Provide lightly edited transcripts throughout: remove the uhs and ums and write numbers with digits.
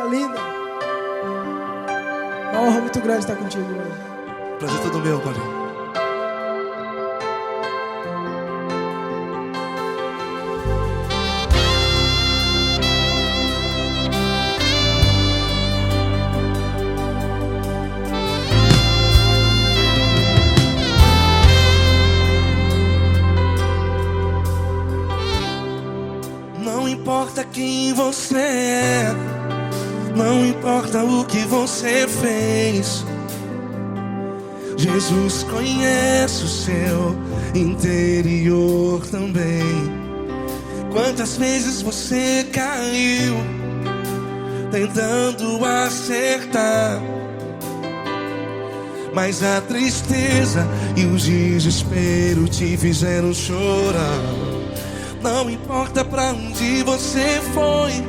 linda. Uma honra muito grande estar contigo hoje. Prazer todo meu, Paulinho. Não importa quem você é, não importa o que você fez, Jesus conhece o seu interior também. Quantas vezes você caiu tentando acertar, mas a tristeza e o desespero te fizeram chorar. Não importa pra onde você foi,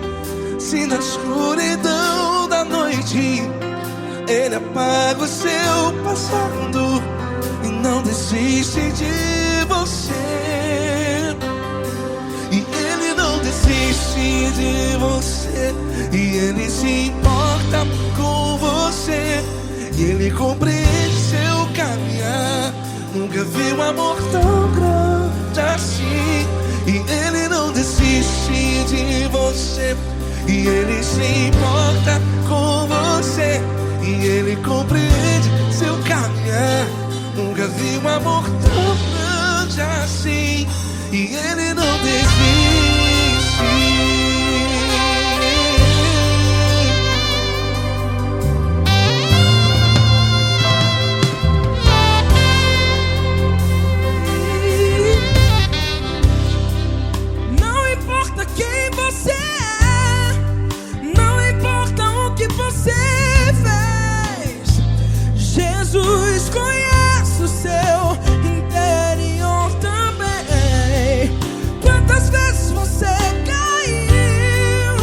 se na escuridão da noite Ele apaga o seu passado e não desiste de você. E Ele não desiste de você, e Ele se importa com você, e Ele compreende seu caminhar. Nunca vi um amor tão grande assim. E Ele não desiste de você, e Ele se importa com você, e Ele compreende seu caminhar. Nunca vi um amor tão grande assim. E Ele não desiste. Jesus conhece o seu interior também. Quantas vezes você caiu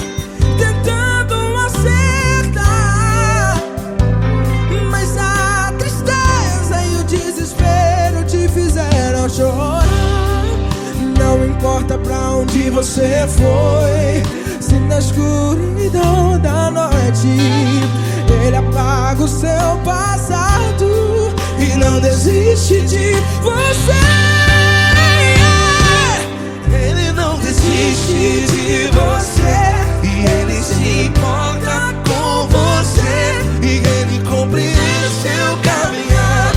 tentando acertar, mas a tristeza e o desespero te fizeram chorar. Não importa pra onde você foi, se na escuridão da noite Ele apaga o seu passado e não desiste de você. Ele não desiste de você, e Ele se importa com você, e Ele compreende seu caminhar.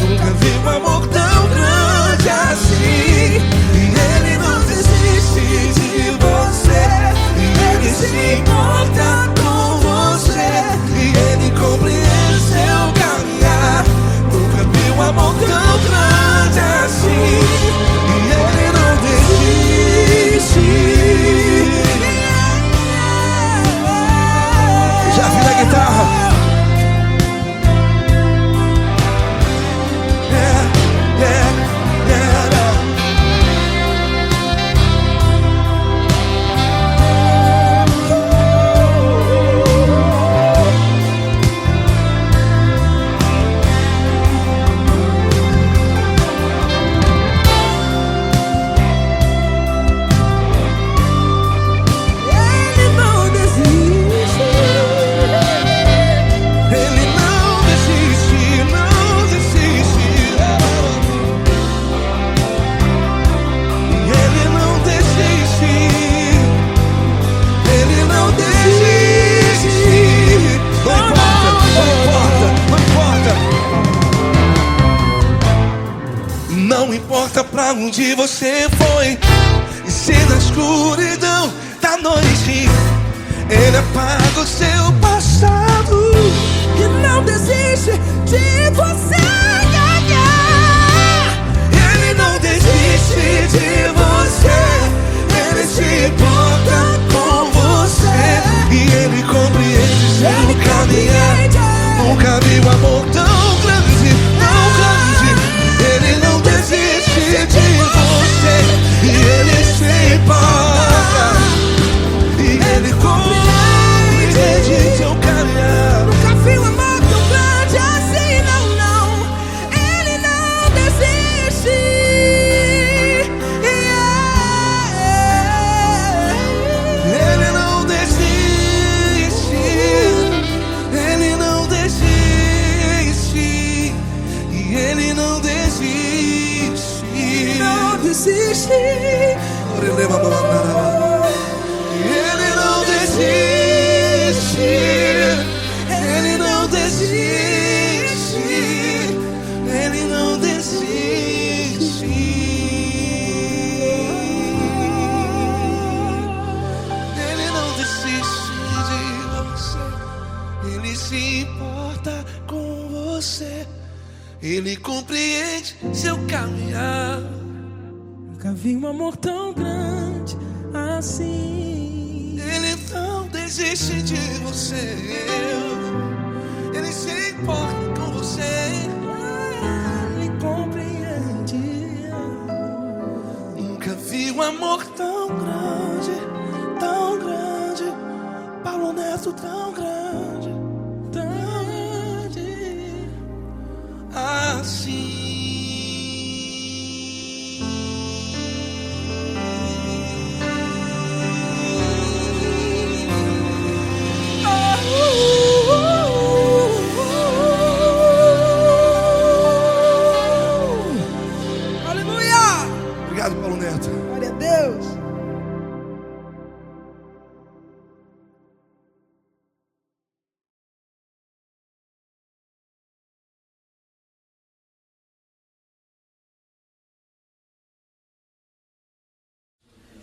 Nunca vi um amor tão grande assim. E Ele não desiste de você, e Ele se importa com você, e Ele compreende seu caminhar. Nunca vi um amor tão grande assim. E Ele não desiste. Já vi na guitarra. Não importa pra onde você foi, e se na escuridão da noite Ele apaga o seu passado e não desiste de você. Ele não desiste de você, Ele se importa com você, e Ele compreende seu caminhar. Nunca vi um amor tão grande, tão grande. Ele não desiste de você, e Ele se importa, e Ele compreende Ele se importa com você. Ele compreende seu caminhar. Nunca vi um amor tão grande assim. Ele não desiste de você. Ele se importa com você. Ele compreende. Nunca vi um amor tão grande, tão grande. Paulo Neto tão grande, tão grande assim. Obrigado, Paulo Neto. Glória a Deus.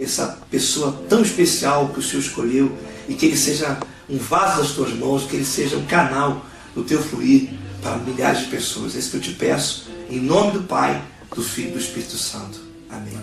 Essa pessoa tão especial que o Senhor escolheu, e que ele seja um vaso das tuas mãos, que ele seja um canal do teu fluir para milhares de pessoas. É isso que eu te peço, em nome do Pai, do Filho e do Espírito Santo. Amém.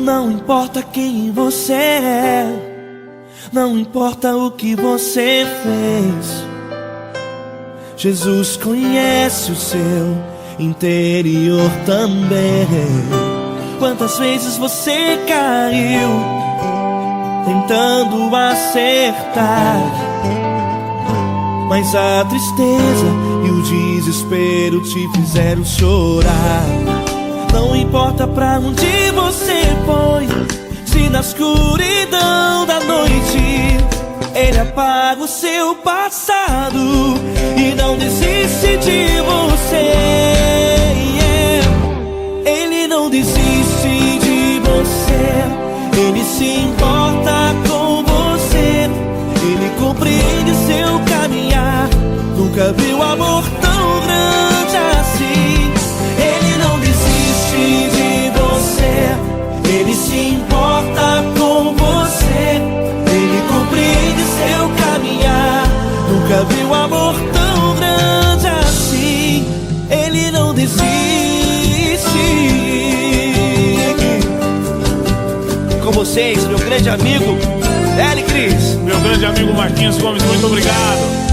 Não importa quem você é, não importa o que você fez, Jesus conhece o seu interior também. Quantas vezes você caiu tentando acertar, mas a tristeza e o desespero te fizeram chorar. Não importa pra onde você foi, se na escuridão da noite Ele apaga o seu passado e não desiste de você. Ele não desiste de você. Ele se importa com você. Ele compreende seu caminhar. Nunca viu amor tão grande assim. Ele não desiste de você. Ele se importa com você. Ele compreende seu caminhar. Nunca viu amor tão grande assim. Ele não desiste. Com vocês, meu grande amigo L. Cris. Meu grande amigo Marquinhos Gomes, muito obrigado.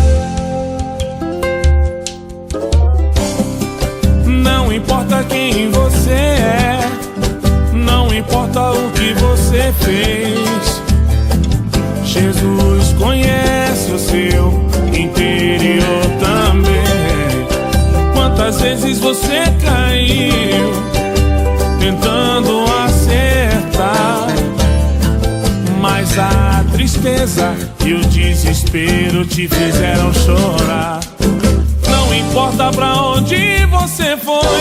Não importa quem você é, não importa o que você fez, Jesus conhece o seu interior também. Quantas vezes você caiu tentando acertar, mas a tristeza e o desespero te fizeram chorar. Não importa pra onde você foi,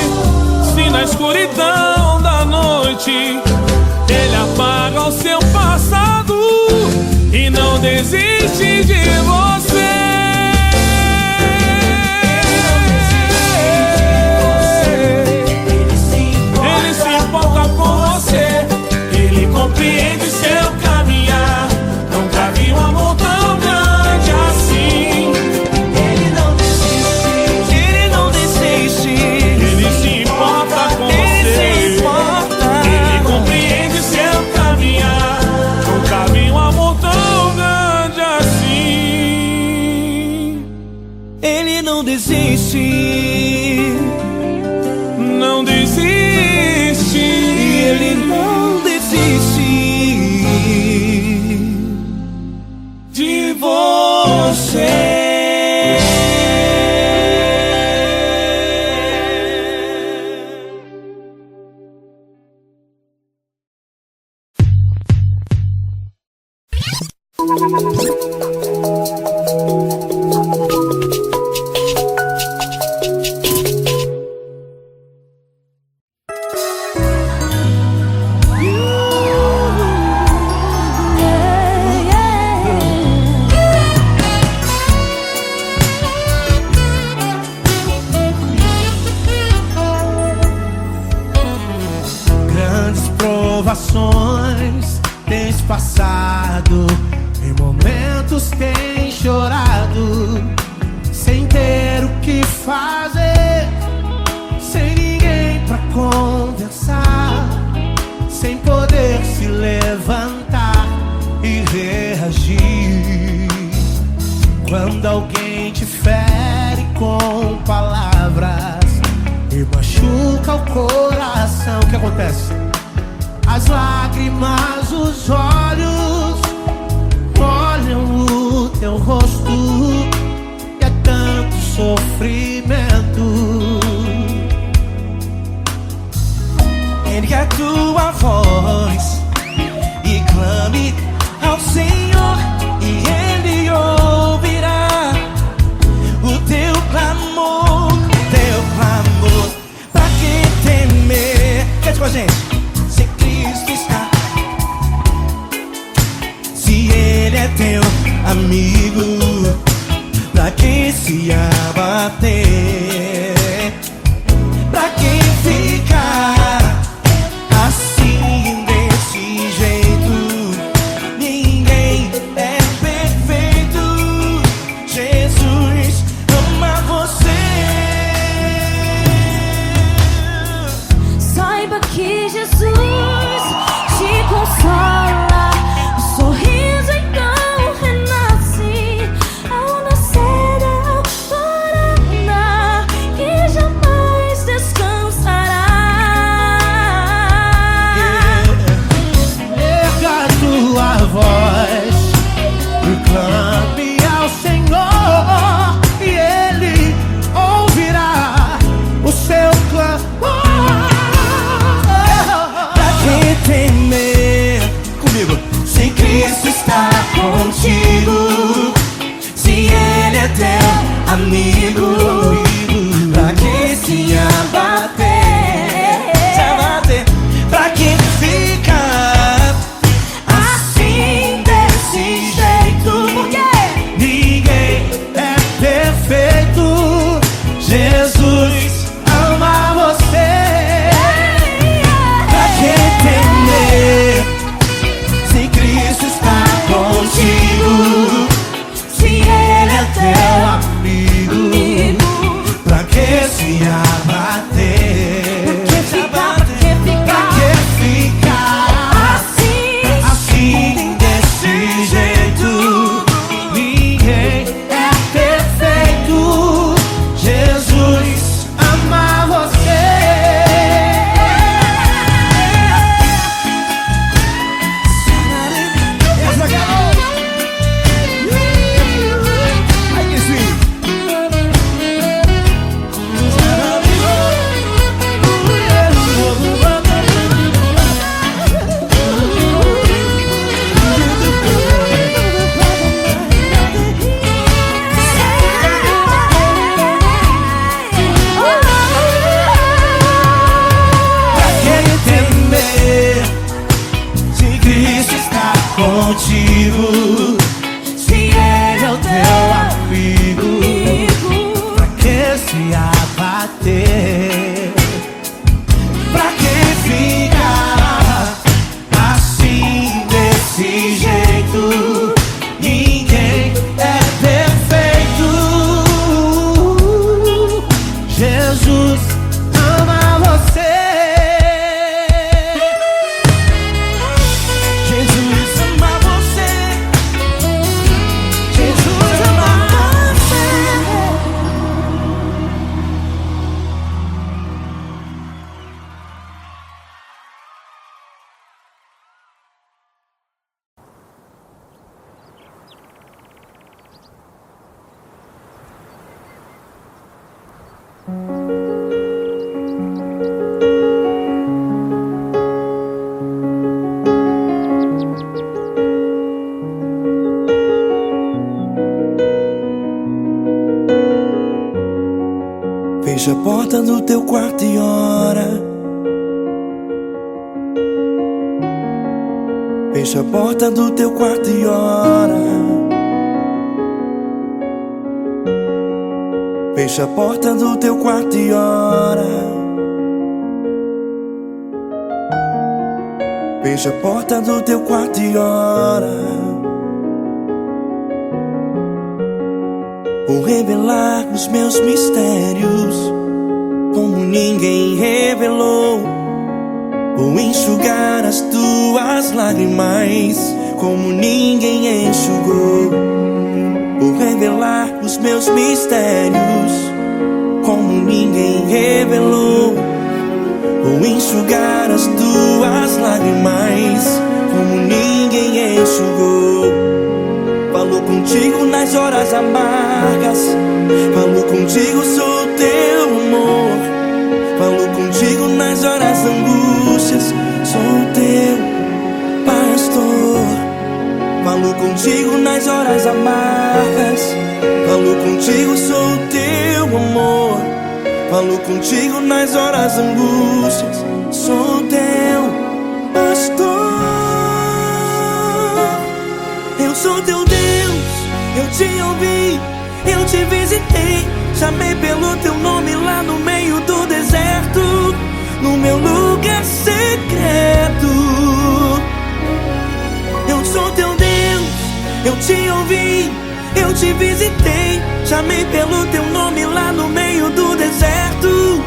se na escuridão da noite Ele apaga o seu passado e não desiste de você. Ele se importa com você. Ele compreende seu caminhar. Nunca vi um amor tão grande assim. Ele não desiste. Ele não desiste. Ele se importa com você. Ele compreende seu caminhar. Nunca vi um amor tão grande assim. Ele não desiste. Não desiste. Ele não desiste de você. fazer, sem ninguém pra conversar, sem poder se levantar e reagir. Quando alguém te fere com palavras e machuca o coração, o que acontece? As lágrimas, os olhos molham o teu rosto e é tanto sofrimento. Ergue a tua voz e clame ao Senhor, e Ele ouvirá o teu clamor, Pra que temer? Cante com a gente. Se Cristo está, se Ele é teu amigo, pra que se abater? Pra que ficar assim desse jeito? Ninguém é perfeito. Jesus ama você. Saiba que Jesus te consola. O sorriso então renasce ao nascer da alvorada, que jamais descansará. Erga a tua voz e clame ao Senhor, e Ele ouvirá o seu clamor. Pra que temer? Comigo. Se Cristo está contigo, se Ele é teu amigo, pra que se abater? Pra que ficar assim desse jeito? Ninguém é perfeito. Jesus ama você. Pra que temer? Se Cristo está contigo, se Ele é teu amigo, pra que se abater? Pra que ficar assim desse jeito? Ninguém é perfeito. Jesus ama você. Pra que temer? Se Cristo está contigo, se Ele é o teu amigo, Pra que se abater? pra que ficar assim desse jeito? Ninguém é perfeito. Jesus ama você. Jesus ama você. Jesus ama você. Fecha a porta do teu quarto e ora. Fecha a porta do teu quarto e ora. Fecha a porta do teu quarto e ora. Fecha a porta do teu quarto e ora. Vou revelar os meus mistérios como ninguém revelou. Vou enxugar as tuas lágrimas como ninguém enxugou. Vou revelar os meus mistérios como ninguém revelou. Vou enxugar as tuas lágrimas como ninguém enxugou. Falo contigo nas horas amargas, falo contigo, sou teu amor. Falo contigo nas horas angústias, sou teu pastor. Falo contigo nas horas amargas, falo contigo, sou teu amor. Falo contigo nas horas angústias, sou teu pastor. Eu sou teu Deus, eu te ouvi, eu te visitei. Chamei pelo teu nome lá no meio do deserto, no meu lugar secreto. Eu sou teu Deus, eu te ouvi, eu te visitei. Chamei pelo teu nome lá no meio do deserto,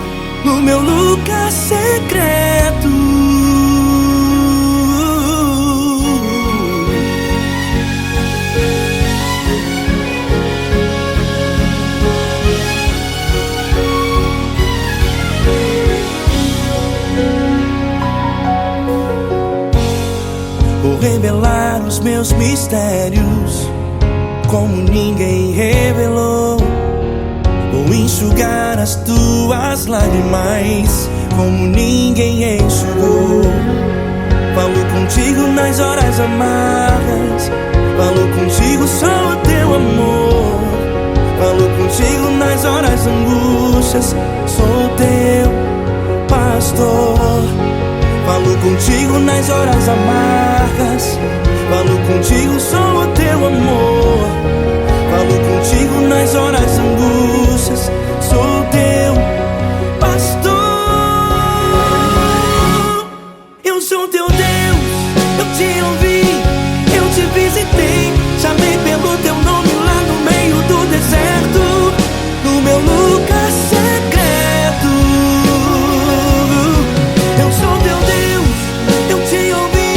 no meu lugar secreto. Vou revelar os meus mistérios como ninguém revelou. Vou enxugar as tuas lágrimas como ninguém enxugou. Falo contigo nas horas amargas, falo contigo, sou o teu amor. Falo contigo nas horas angústias, sou teu pastor. Falo contigo nas horas amargas, falo contigo, sou o teu amor. Falo contigo nas horas angústias, sou teu pastor. Eu sou teu Deus, eu te ouvi, eu te visitei. Chamei pelo teu nome lá no meio do deserto, no meu lugar secreto. Eu sou teu Deus, eu te ouvi,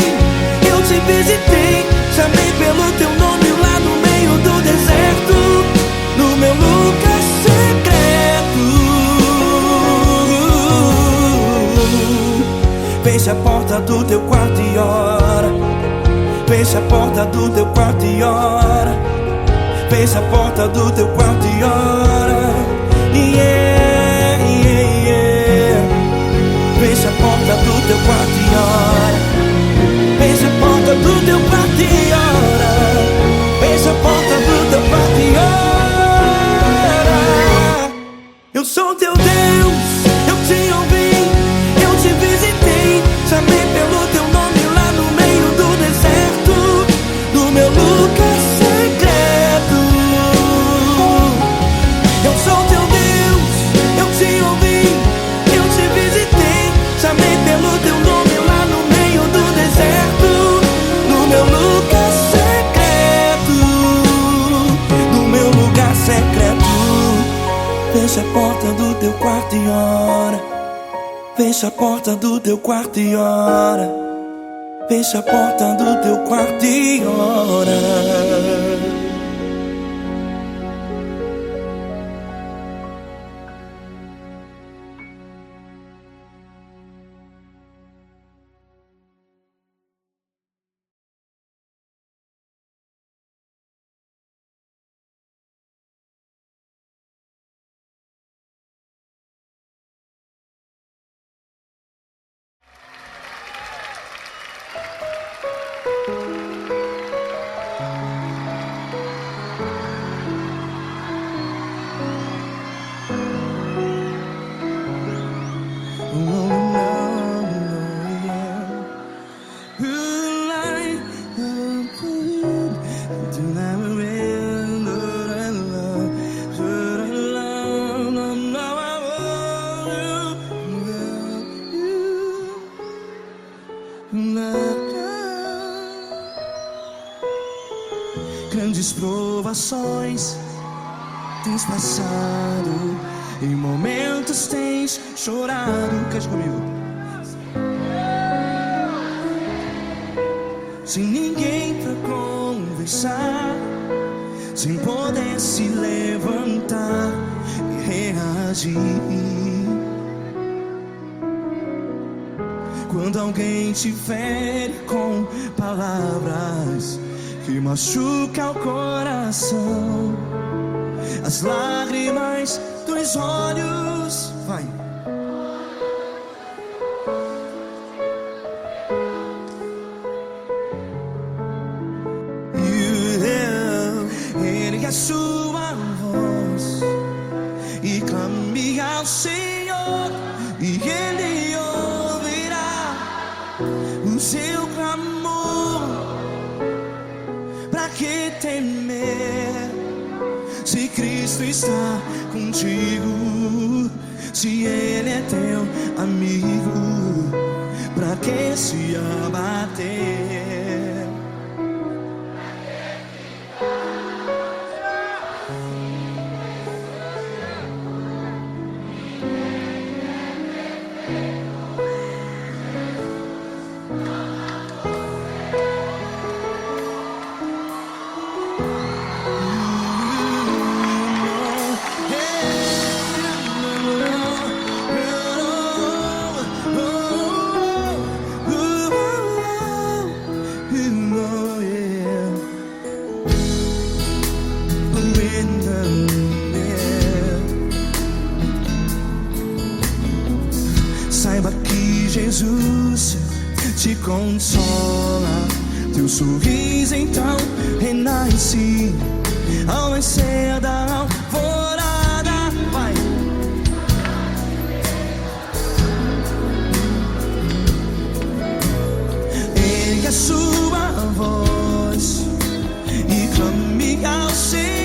eu te visitei. Chamei pelo teu nome lá no meio do deserto, no meu lugar secreto. Fecha a porta do teu quarto e ora. Fecha a porta do teu quarto e ora. Fecha a porta do teu quarto e ora. Yeah, yeah, yeah. Fecha a porta do teu quarto e ora. Fecha a porta do teu quarto e ora. Fecha a porta do teu quarto e ora. Eu sou teu Deus, eu te ouvi, eu te visitei. Chamei pelo teu nome lá no meio do deserto, no meu lugar secreto. Eu sou teu Deus, eu te ouvi, eu te visitei. Chamei pelo teu nome lá no meio do deserto, no meu lugar secreto, no meu lugar secreto. Fecha a porta do teu quarto e ora. Fecha a porta do teu quarto e ora. Fecha a porta do teu quarto e ora. Grandes provações tens passado, em momentos tens chorado. Cante comigo. Sem ninguém pra conversar, sem poder se levantar e reagir. Quando alguém te fere com palavras que machucam o coração, as lágrimas dos olhos, vai. Ergue a sua voz e clame ao Senhor, e Ele ouvirá o seu clamor. Pra que temer, se Cristo está contigo? Se Ele é teu amigo, pra que se abater? Saiba que Jesus te consola, teu sorriso então renasce ao nascer da alvorada. Vai. Ergue a sua voz e clame ao Senhor.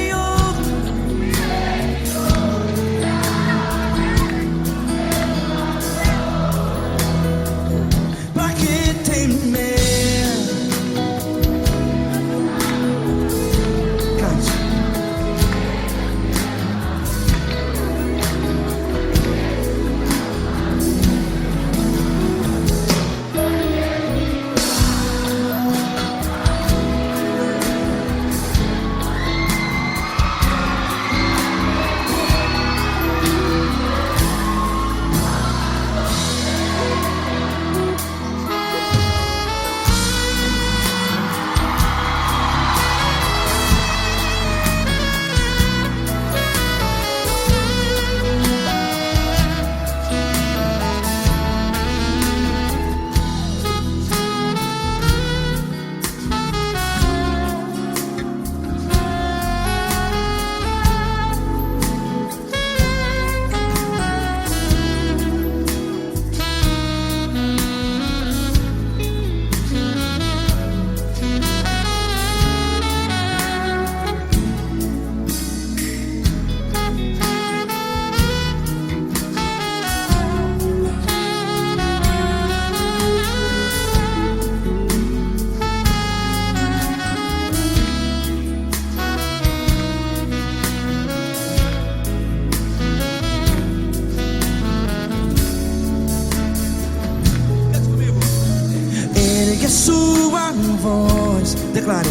Sua voz, declare.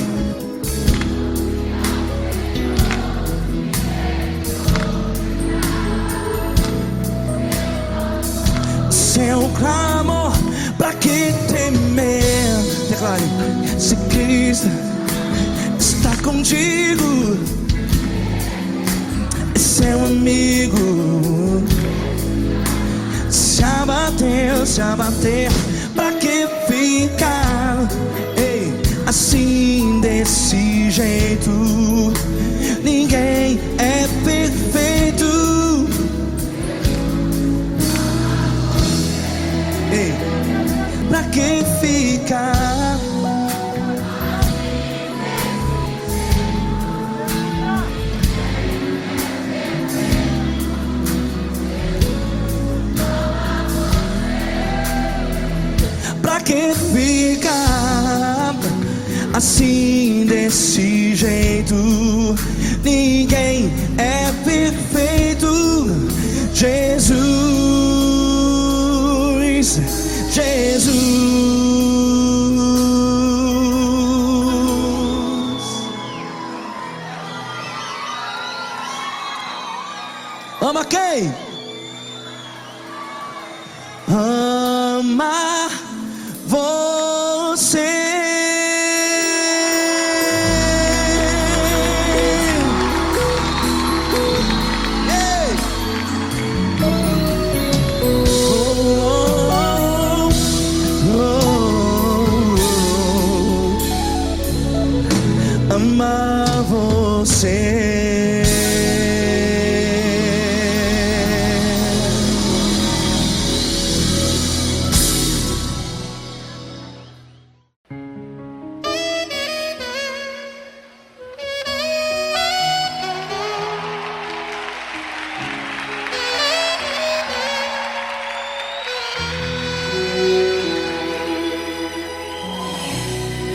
Seu clamor, pra que temer? Declare. Se Cristo está contigo, é seu amigo. Se abater, pra que ficar assim desse jeito? Ninguém é perfeito. Pra que ficar? Pra que ficar assim desse jeito? Ninguém é perfeito. Jesus, Jesus. Ama quem? Ama você. Ei! Amar você.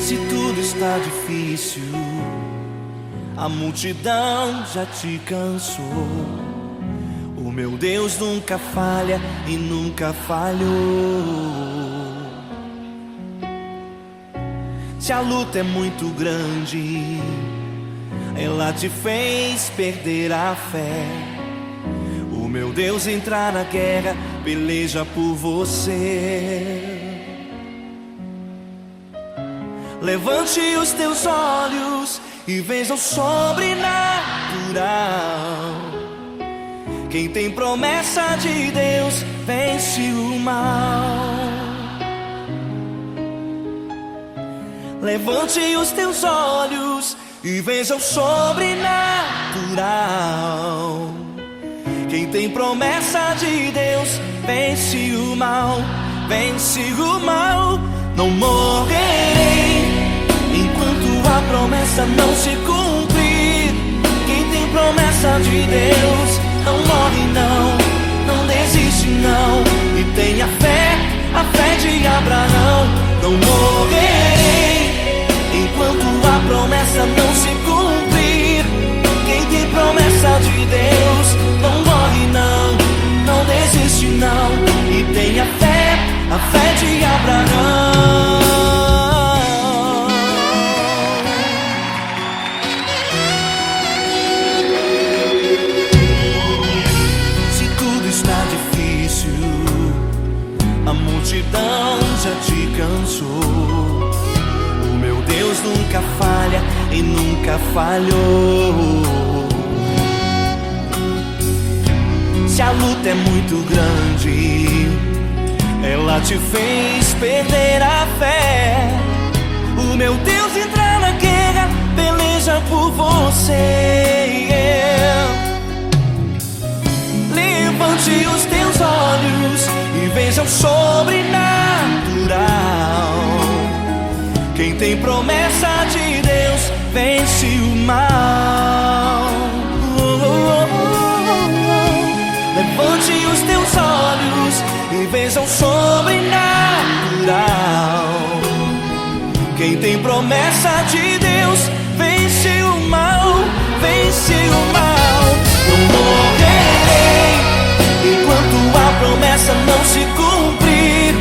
Se tudo está difícil, a multidão já te cansou. O meu Deus nunca falha e nunca falhou. Se a luta é muito grande, ela te fez perder a fé. O meu Deus entra na guerra, peleja por você. Levante os teus olhos e veja o sobrenatural. Quem tem promessa de Deus vence o mal. Levante os teus olhos e veja o sobrenatural. Quem tem promessa de Deus vence o mal, vence o mal. Não morrerei enquanto a promessa não se cumprir. Quem tem promessa de Deus não morre não, não desiste não. E tenha fé, a fé de Abraão. Não morrerei enquanto a promessa não se cumprir. Quem tem promessa de Deus não morre não, não desiste não. E tenha fé, a fé de Abraão. Se tudo está difícil, a multidão já te cansou. O meu Deus nunca falha e nunca falhou. Se a luta é muito grande, ela te fez perder a fé. O meu Deus entra na guerra, peleja por você. Levante os teus olhos e veja o sobrenatural. Quem tem promessa de Deus vence o mal. Levante os teus olhos e veja o sobrenatural. Quem tem promessa de Deus vence o mal, vence o mal. Não morrerei enquanto a promessa não se cumprir.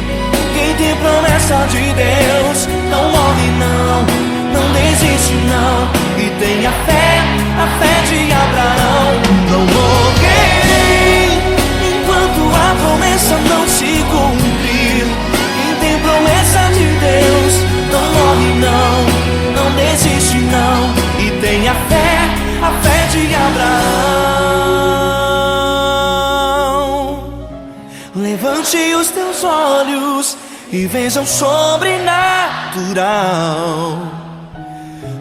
Quem tem promessa de Deus não morre não, não desiste não. E tenha fé, a fé de Abraão. Não morrerei enquanto a promessa não se cumprir. Quem tem promessa de Deus não morre não, não desiste não. E tenha fé, a fé de Abraão. Levante os teus olhos e veja o sobrenatural.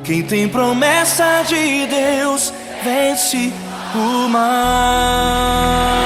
Quem tem promessa de Deus vence o mal.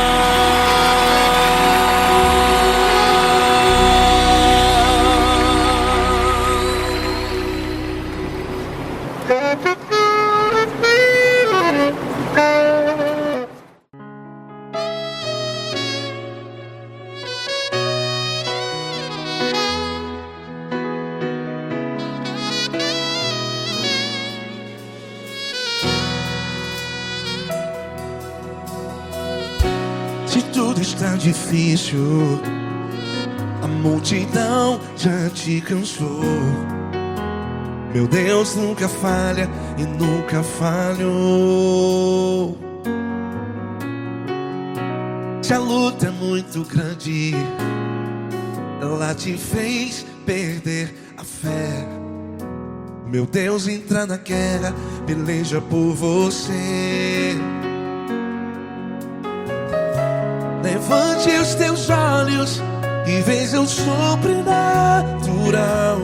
tudo está difícil, a multidão já te cansou. Meu Deus nunca falha e nunca falhou. Se a luta é muito grande, ela te fez perder a fé. Meu Deus entra na guerra, peleja por você. Levante os teus olhos e veja o sobrenatural.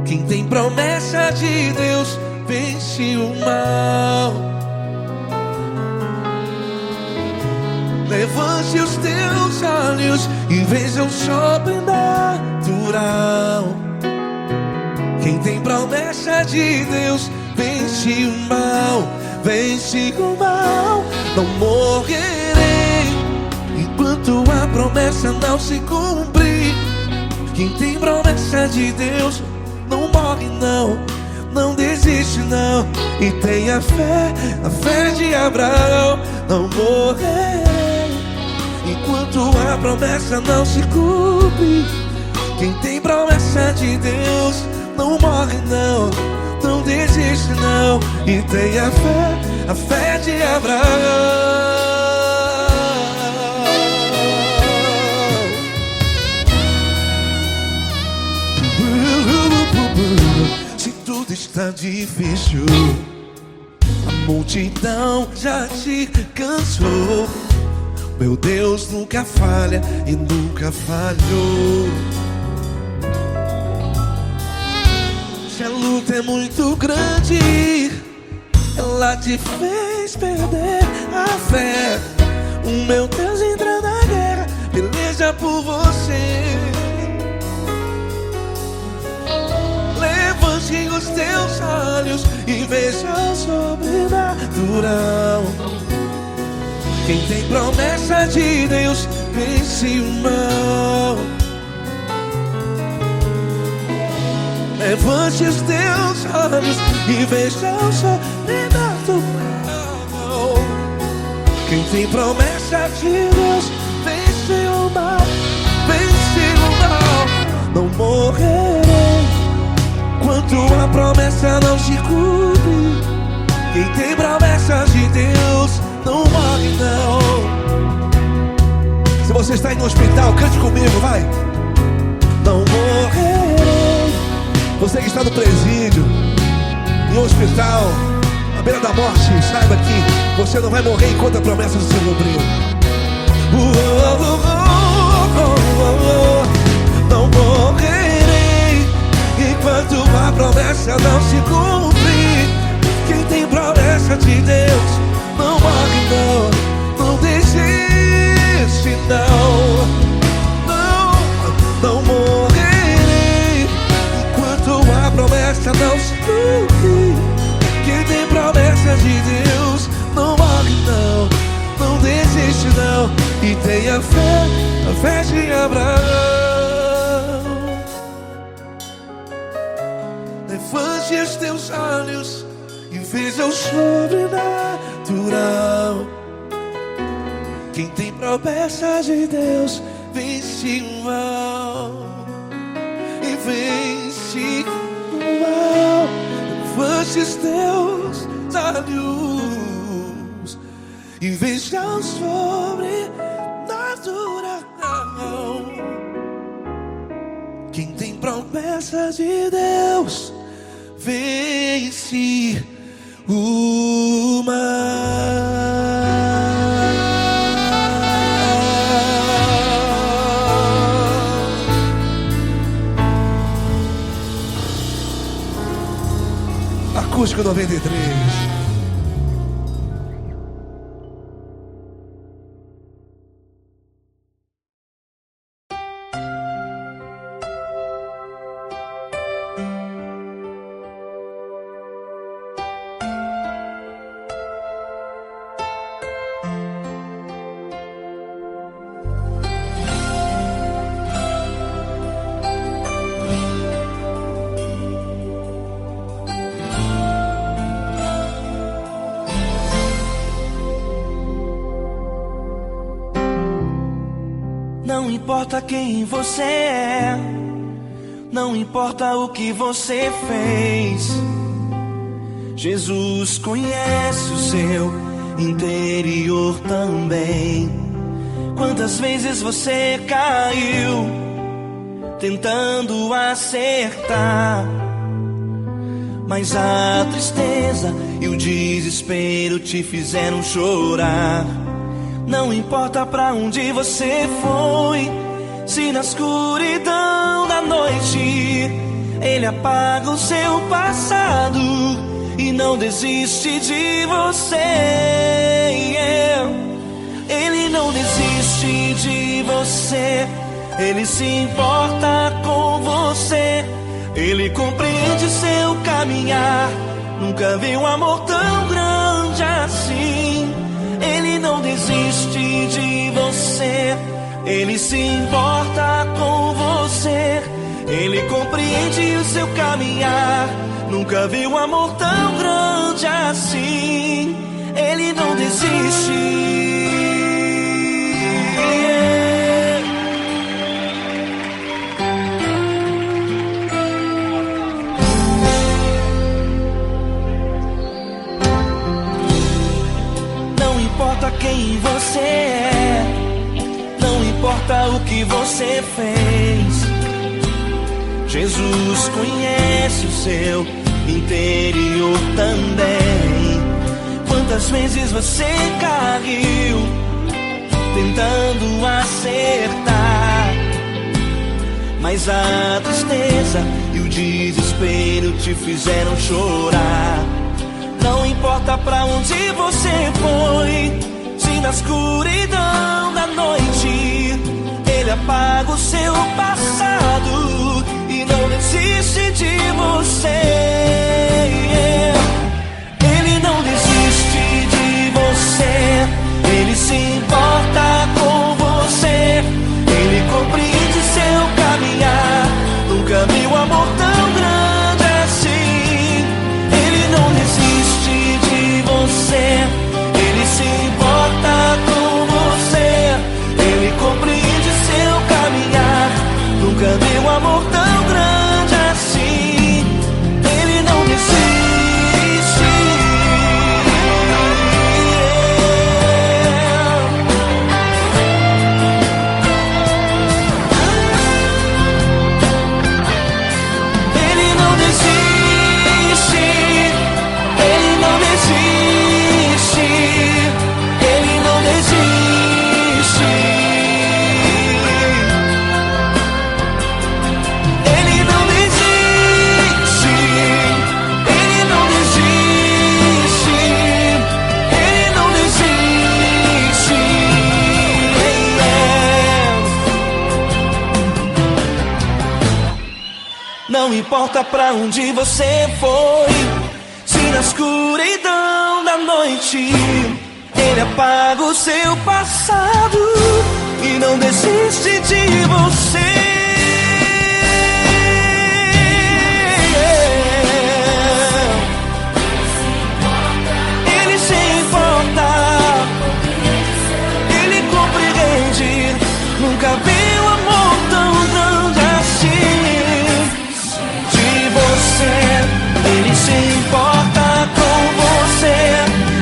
Quem tem promessa de Deus vence o mal. Levante os teus olhos e veja o sobrenatural. Quem tem promessa de Deus vence o mal. Vence o mal. Não morrerei enquanto a promessa não se cumprir. Quem tem promessa de Deus não morre não, não desiste não. E tenha a fé de Abraão. Não morrerei enquanto a promessa não se cumpre. Quem tem promessa de Deus não morre não, não desiste não. E tenha a fé de Abraão. Se tudo está difícil, a multidão já te cansou. Meu Deus nunca falha e nunca falhou. Se a luta é muito grande, ela te fez perder a fé. O meu Deus entra na guerra, peleja por você. Levante os teus olhos e veja o sobrenatural. Quem tem promessa de Deus vence o mal. Levante os teus olhos e veja o sobrenatural. Quem tem promessa de Deus vence o mal. Vence o mal. Não morrerei enquanto a promessa não se cumpre. Quem tem promessa de Deus não morre não. Se você está aí no hospital, cante comigo, vai. Não morrerei. Você que está no presídio, em um hospital, à beira da morte, saiba que você não vai morrer enquanto a promessa não se cumprir. Não morrerei enquanto a promessa não se cumprir. Quem tem promessa de Deus não morre não, não desiste não. Não morrerei enquanto a promessa não se cumprir. Quem tem promessa de Deus não morre não, não desiste não. E tenha a fé de Abraão. Levante os teus olhos e veja o sobrenatural. Quem tem promessa de Deus vence o mal. E vence o mal. Levante os teus olhos e veja o sobrenatural. Quem tem promessa de Deus vence o mal. Acústico 93. Não importa quem você é, não importa o que você fez, Jesus conhece o seu interior também. Quantas vezes você caiu tentando acertar, mas a tristeza e o desespero te fizeram chorar. Não importa pra onde você foi, se na escuridão da noite Ele apaga o seu passado e não desiste de você. Ele não desiste de você, Ele se importa com você. Ele compreende seu caminhar, nunca vi um amor tão grande assim. Ele não desiste de você, Ele se importa com você. Ele compreende o seu caminhar, nunca vi um amor tão grande assim. Ele não desiste. Não importa quem você é, não importa o que você fez, Jesus conhece o seu interior também. Quantas vezes você caiu tentando acertar, mas a tristeza e o desespero te fizeram chorar. Não importa pra onde você foi, se na escuridão da noite Ele apaga o seu passado e não desiste de você. Ele não desiste de você, Ele se importa com você. Ele compreende seu caminhar, nunca vi um amor tão grande assim. Ele não desiste de você, Ele se importa com você. Ele compreende seu caminhar, nunca vi um amor tão grande assim. Ele não desiste. Ele não desiste. Ele não desiste. Ele não desiste. Ele não desiste. Ele não desiste. Ele não desiste. Não importa pra onde você foi, se na escuridão da noite Ele apaga o seu passado e não desiste de você. Ele se importa, Ele compreende, nunca vi um amor tão grande assim. De você, Ele se importa com você.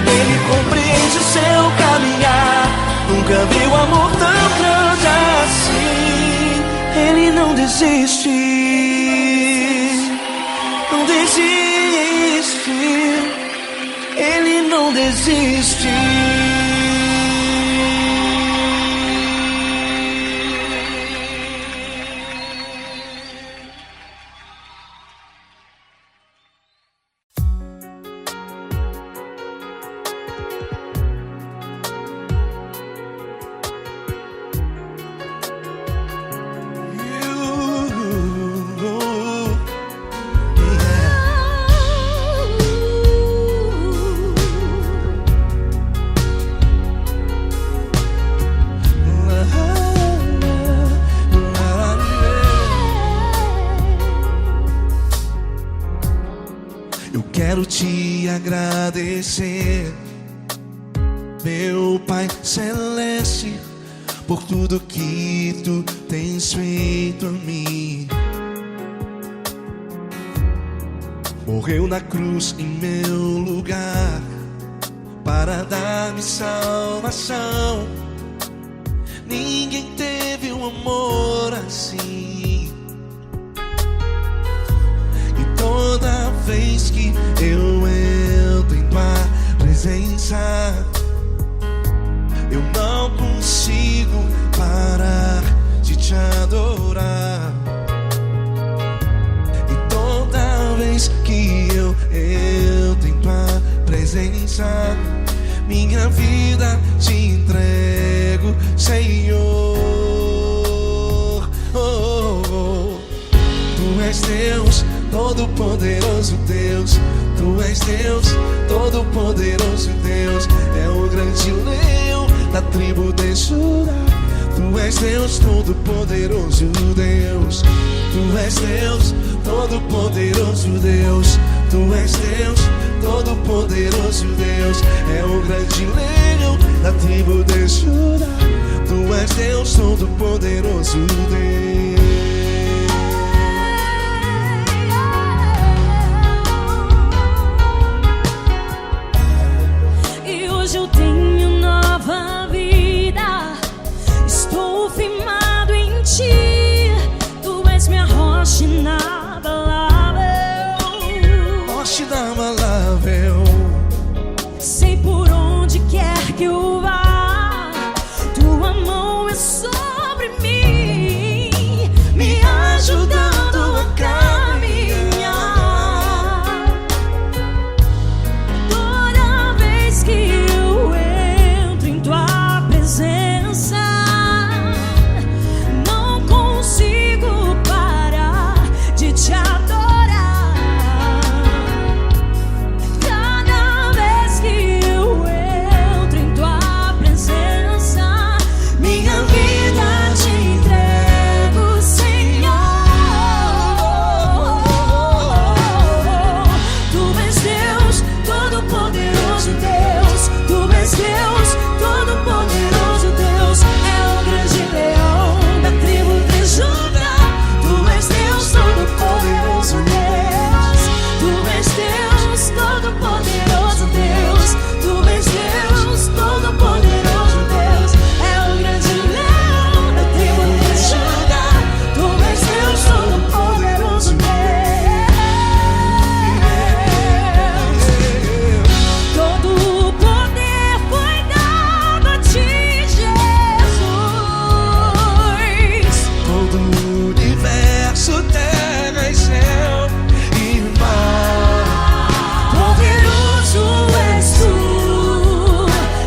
Ele compreende seu caminhar, nunca vi um amor tão grande assim. Ele não desiste, não desiste. Ele não desiste. Eu quero te agradecer, meu Pai Celeste, por tudo que tu tens feito a mim. Morreu na cruz em meu lugar para dar-me salvação. Ninguém teve um amor assim. E toda vez que eu entro em tua presença, eu não consigo parar de te adorar. E toda vez que eu entro em tua presença, minha vida te entrego, Senhor. Oh, oh, oh. Tu és Deus, Todo-Poderoso Deus. Tu és Deus, Todo-Poderoso Deus. É o grande leão da tribo de Judá. Tu és Deus, Todo-Poderoso Deus. Tu és Deus, Todo-Poderoso Deus. Tu és Deus, Todo-Poderoso Deus. É o grande leão da tribo de Judá. Tu és Deus, Todo-Poderoso Deus. E hoje eu tenho nova vida. Estou firmado em ti. Tu és minha rocha inabalável. Rocha inabalável. Sei por onde quer que eu vá, tua mão é sobre mim, me ajudando a caminhar. Toda vez que eu entro em tua presença, não consigo parar de te adorar. Cada vez que eu entro em tua presença, minha vida te entrego, Senhor. Tu és Deus, Todo-Poderoso Deus. Tu és Deus, Todo-Poderoso Deus. É o grande leão da tribo de Judá. Tu és Deus, Todo-Poderoso Deus. Tu és Deus, Todo-Poderoso Deus. Tu és Deus, Todo-Poderoso Deus. É o grande leão da tribo de Judá. Tu és Deus, Todo-Poderoso Deus. Todo o poder foi dado a ti, Jesus. Todo o universo, terra e céu e mar. Poderoso és tu,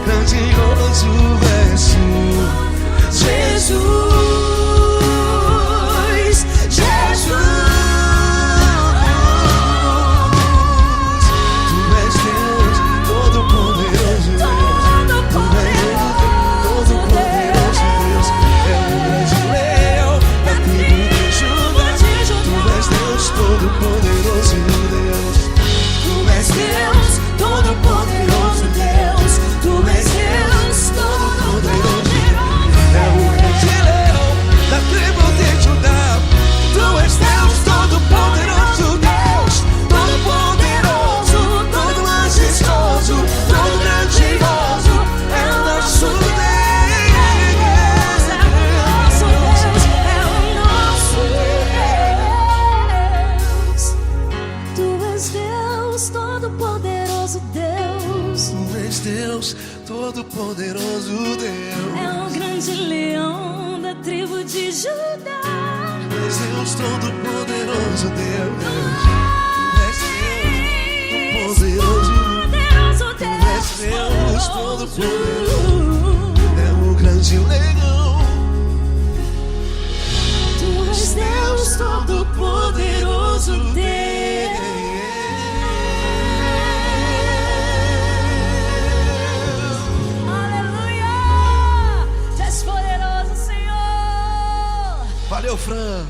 Grandioso és tu, Jesus. Jesus. Tu és Deus, Todo-Poderoso Deus. Tu és Deus, Todo-Poderoso Deus. É o grande leão da tribo de Judá. Tu és Deus, Todo-Poderoso Deus. Tu és Deus, Todo-Poderoso Deus. Tu és Deus, Todo-Poderoso. É o grande leão da tribo de Judá. Tu és Deus, Todo-Poderoso Deus. Todo-Poderoso, todo majestoso, todo grandioso. É o nosso Deus. É o nosso Deus, é o nosso Deus. Tu és Deus, Todo-Poderoso Deus. Tu és Deus, Todo-Poderoso Deus. É o grande leão da tribo de Judá. Tu és Deus, Todo-Poderoso Deus. Tu és Deus, Todo-Poderoso. Poderoso Tu és Deus, Deus. Todo-Poderoso. É o grande leão. Tu és Deus, Todo-Poderoso Deus. Aleluia! Tu és poderoso, Senhor. Valeu, Fran.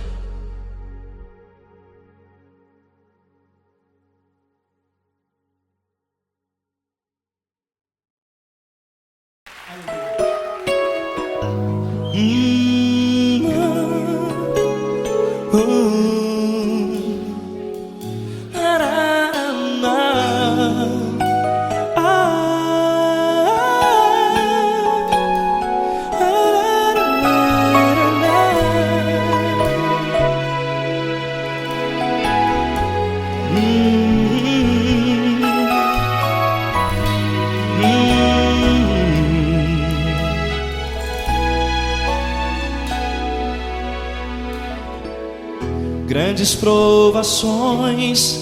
grandes provações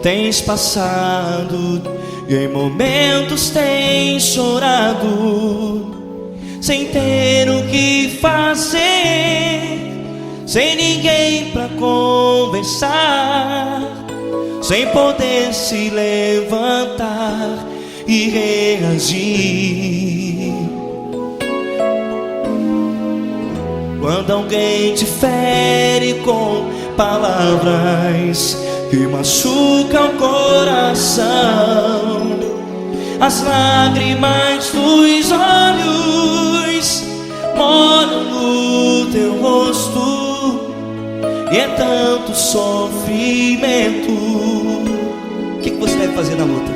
tens passado, e em momentos tens chorado, sem ter o que fazer, sem ninguém pra conversar, sem poder se levantar e reagir. Quando alguém te fere com palavras que machucam o coração, as lágrimas dos olhos molham no teu rosto, e é tanto sofrimento. O que você deve fazer na luta?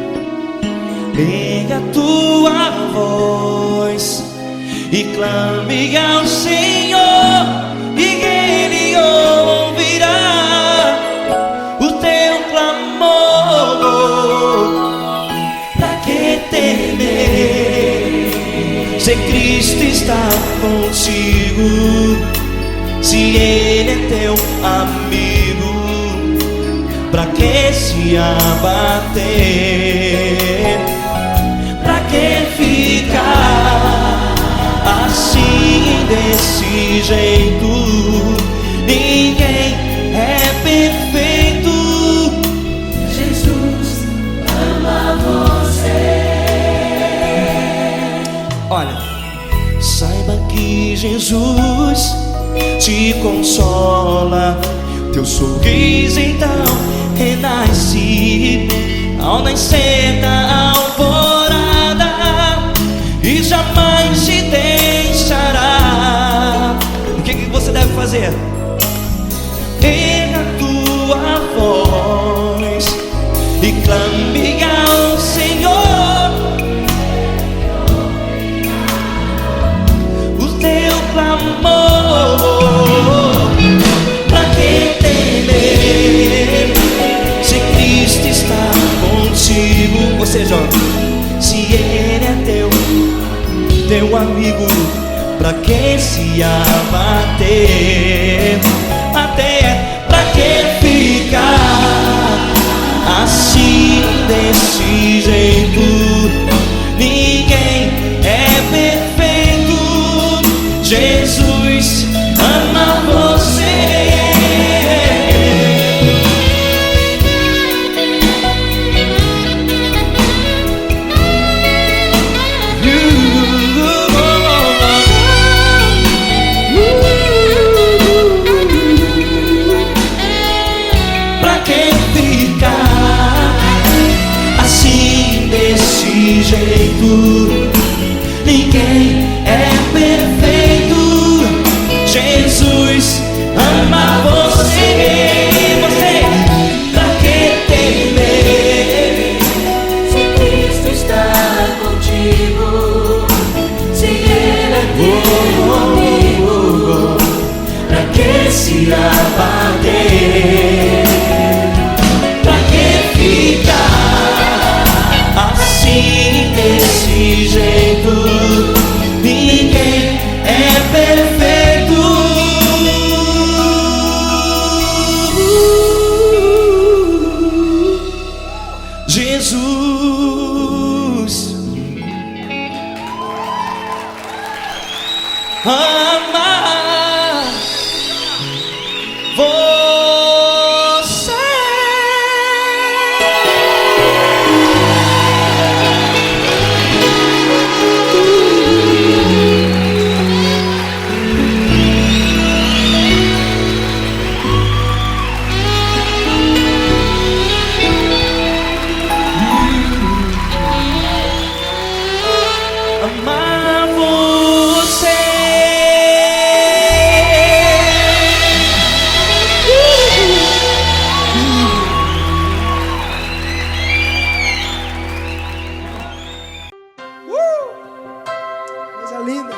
Erga a tua voz e clame ao Senhor, e Ele ouvirá o teu clamor. Pra que temer, se Cristo está contigo, se Ele é teu amigo? Pra que se abater? Pra que ficar assim, desse jeito? Ninguém é perfeito. Jesus ama você. Olha, saiba que Jesus te consola, teu sorriso então renasce ao nascer da alvorada, e jamais te deixará. O que você deve fazer? Erga a tua voz e clame ao Senhor, o teu clamor. Pra que temer, se Cristo está contigo? Ou seja, se Ele é teu amigo, pra que se abater? Até pra que ficar assim, desse jeito? Ninguém é perfeito. Jesus ama você. Ninguém é perfeito. Jesus ama você. Você, pra que temer, Se Cristo está contigo, se Ele é teu amigo, pra que se abater? Pra que ficar assim, desse jeito? Ninguém é perfeito. Jesus ama você. Amar você. Coisa linda.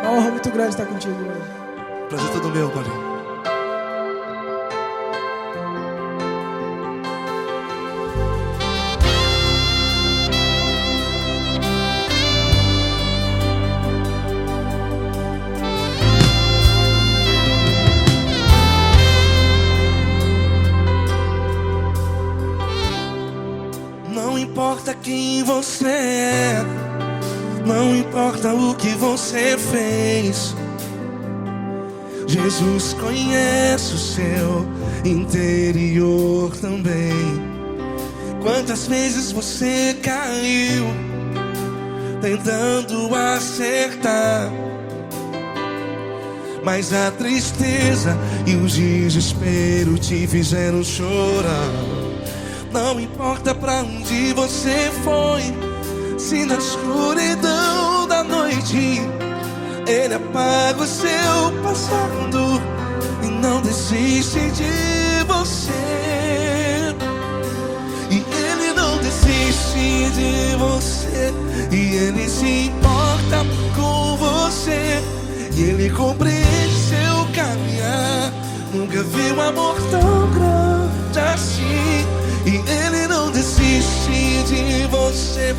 Uma honra muito grande estar contigo hoje. Prazer todo meu, Paulinho. Não importa quem você é, não importa o que você fez, Jesus conhece o seu interior também. Quantas vezes você caiu tentando acertar, mas a tristeza e o desespero te fizeram chorar. Não importa pra onde você foi, se na escuridão da noite Ele apaga o seu passado e não desiste de você. E Ele não desiste de você, e Ele se importa com você, e Ele compreende seu caminhar. Nunca vi um amor tão grande assim. E Ele não desiste de você,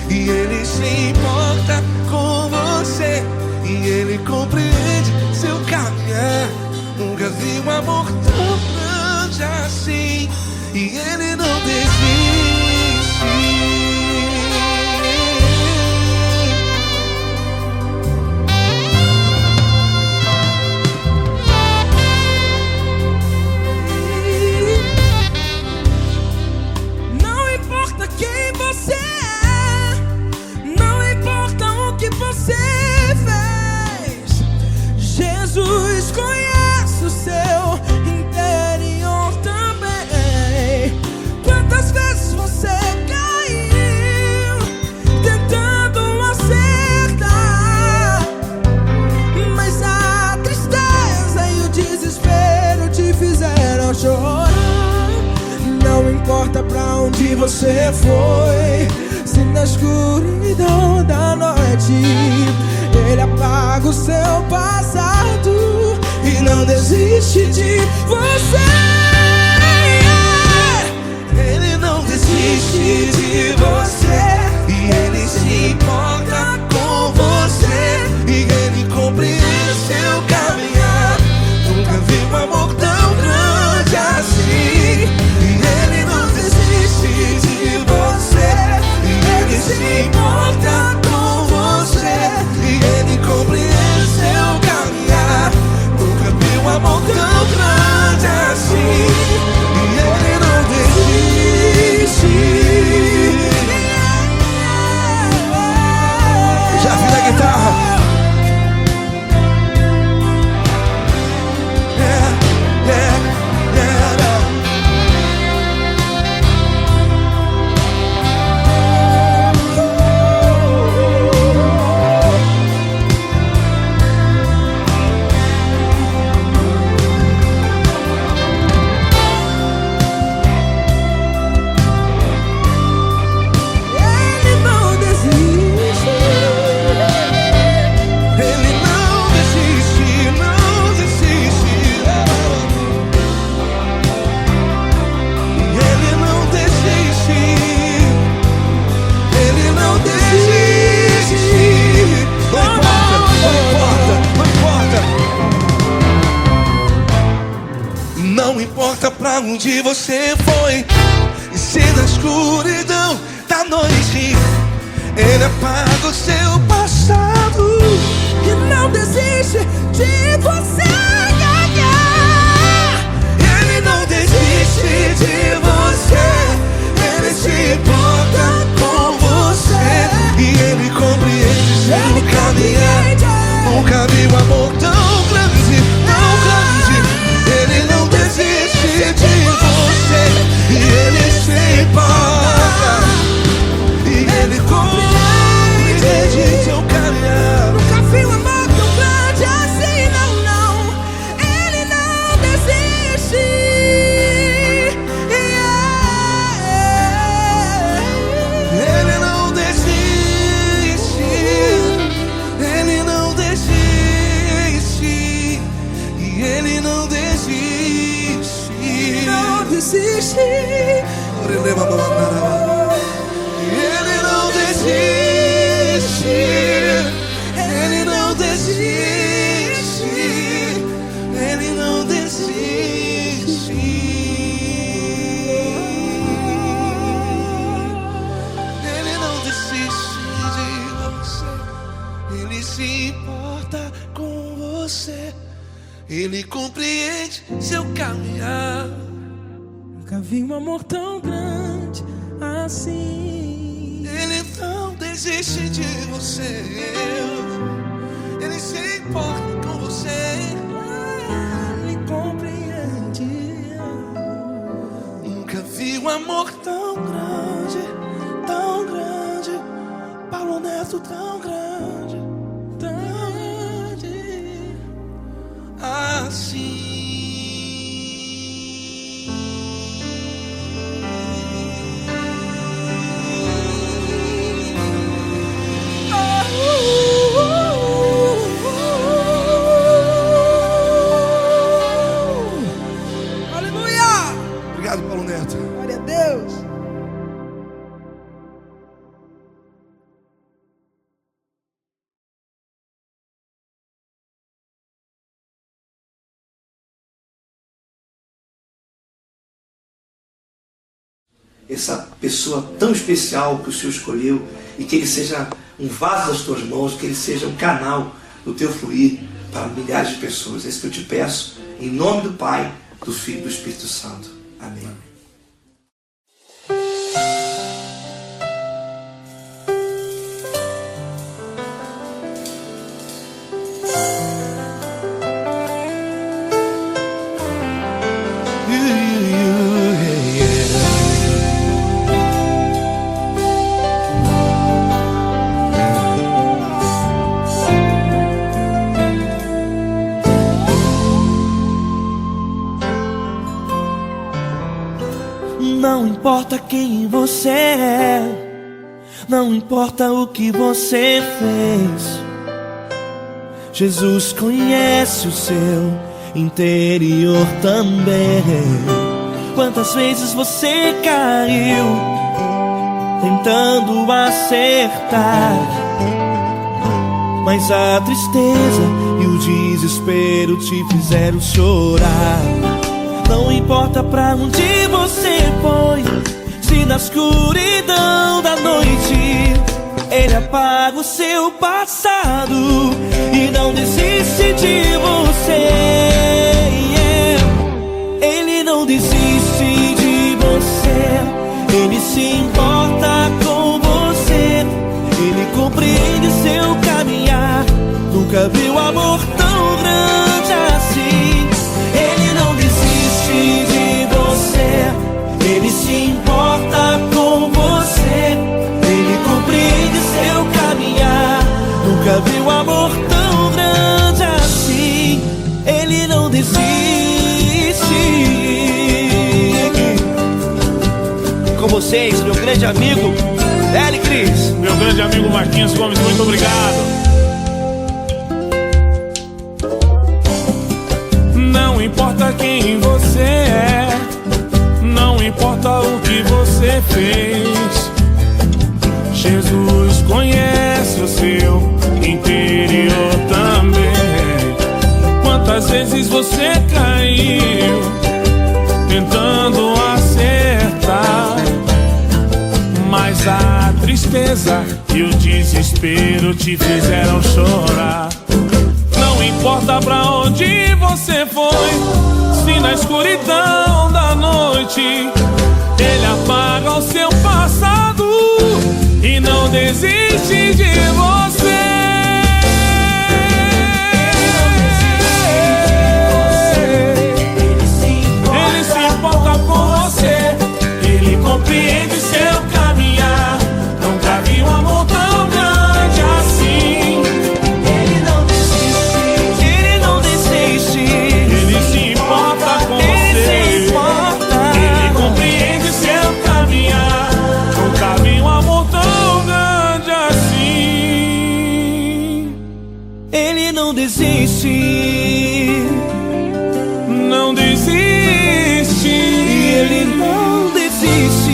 e Ele se importa com você, e Ele compreende seu caminhar. Nunca vi um amor tão grande assim. E Ele não desiste. Não importa quem você é, não importa o que você fez, Jesus conhece o seu interior também. Quantas vezes você caiu tentando acertar, mas a tristeza e o desespero te fizeram chorar. Não importa pra onde você foi, se na escuridão da noite Ele apaga o seu passado e não desiste de você. Ele não desiste de você, e Ele se importa com você, e Ele compreende seu caminhar. Nunca vi um amor tão grande assim. E Ele não desiste de você, e Ele se importa com você, e Ele compreende seu caminhar. Nunca vi um amor tão grande assim. E Ele não desiste. Já vi na guitarra. Não importa pra onde você foi, e se na escuridão da noite Ele apaga o seu passado E não desiste de você. Ele não desiste de você, Ele se importa com você, e Ele compreende seu caminhar. Nunca vi um amor tão grande, tão grande. Ele não desiste de você, e Ele se importa, e Ele compreende seu caminhar. Nunca vi um amor tão grande assim, não, não. Ele não desiste, e Ele compreende seu caminhar. Nunca vi um amor tão grande assim. Ele não desiste de você. Ele se importa com você. Ele compreende. Nunca vi um amor tão grande, tão grande. Paulo Neto tão grande, tão grande assim. Obrigado, Paulo Neto. Glória a Deus. Essa pessoa tão especial que o Senhor escolheu, e que ele seja um vaso das tuas mãos, que ele seja um canal do teu fluir para milhares de pessoas. É isso que eu te peço, em nome do Pai, do Filho e do Espírito Santo. Amém. Não importa quem você é, não importa o que você fez, Jesus conhece o seu interior também. Quantas vezes você caiu tentando acertar, mas a tristeza e o desespero te fizeram chorar. Não importa pra onde você foi, se na escuridão da noite Ele apaga o seu passado e não desiste de você. Ele não desiste de você, Ele se importa com você. Ele compreende seu caminhar, nunca viu amor tão grande assim. Ele não desiste de você, Ele se importa com você. Ele compreende seu caminhar, nunca viu amor tão grande assim. Ele não desiste. Com vocês, meu grande amigo L. Cris. Meu grande amigo Marquinhos Gomes, muito obrigado. Não importa quem você é, não importa o que você fez, Jesus conhece o seu interior também. Quantas vezes você caiu tentando acertar, mas a tristeza e o desespero te fizeram chorar. Não importa pra onde você foi, se na escuridão da noite Ele apaga o seu passado e não desiste de você. Ele se importa com você, Ele compreende seu caminhar, nunca vi um amor tão grande assim. Ele não desiste, Ele não desiste. Ele se importa com você, Ele compreende seu caminhar, nunca vi um amor tão grande assim. Ele não desiste, não desiste. Ele não desiste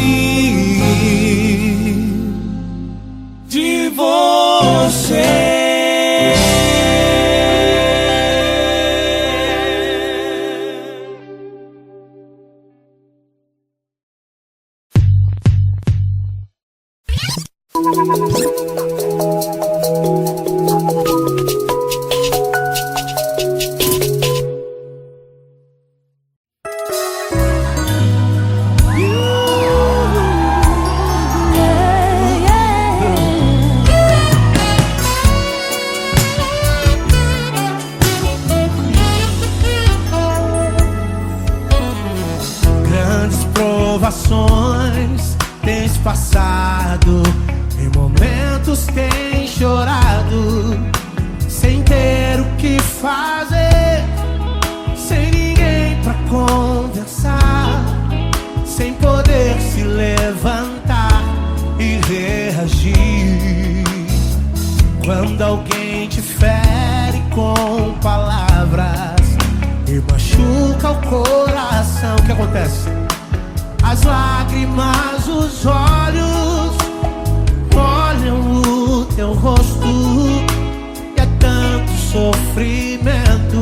De você. passado, em momentos tem chorado, sem ter o que fazer, sem ninguém pra conversar, sem poder se levantar e reagir. Quando alguém te fere com palavras e machuca o coração, o que acontece? As lágrimas, os olhos molham o teu rosto, e é tanto sofrimento.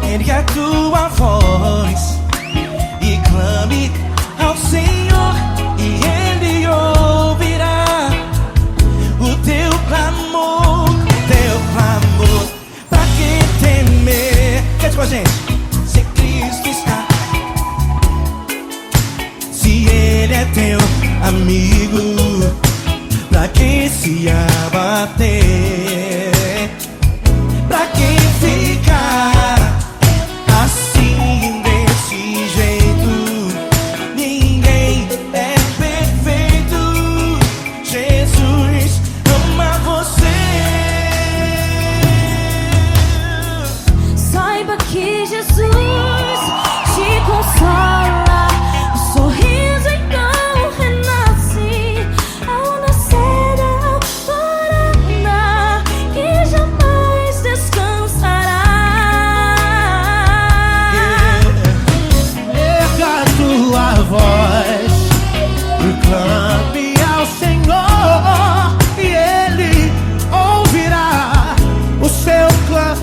Ergue a tua voz e clame ao Senhor, e Ele ouvirá o teu clamor, pra que temer? Cante com a gente. Se Cristo está, se Ele é teu amigo, pra que se abater? Pra que ficar assim desse jeito? Ninguém é perfeito. Jesus ama você. Saiba que Jesus te consola, o sorriso então renasce ao nascer da alvorada, que jamais descansará. Erga a tua voz e clame ao Senhor, e Ele ouvirá o seu clamor.